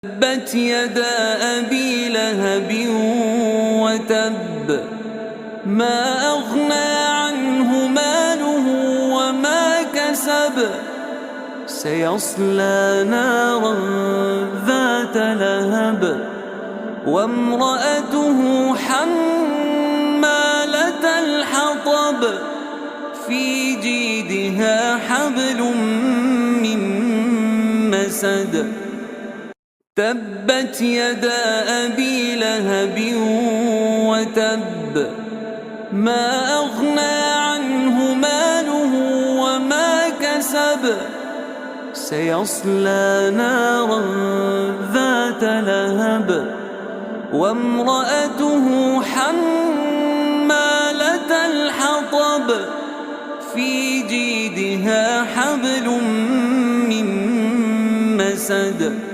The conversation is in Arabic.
تبت يدا أبي لهب وتب ما أغنى عنه ماله وما كسب سيصلى نارا ذات لهب وامرأته حمالة الحطب في جيدها حبل من مسد تبت يدا أبي لهب وتب ما أغنى عنه ماله وما كسب سيصلى نارا ذات لهب وامرأته حمالة الحطب في جيدها حبل من مسد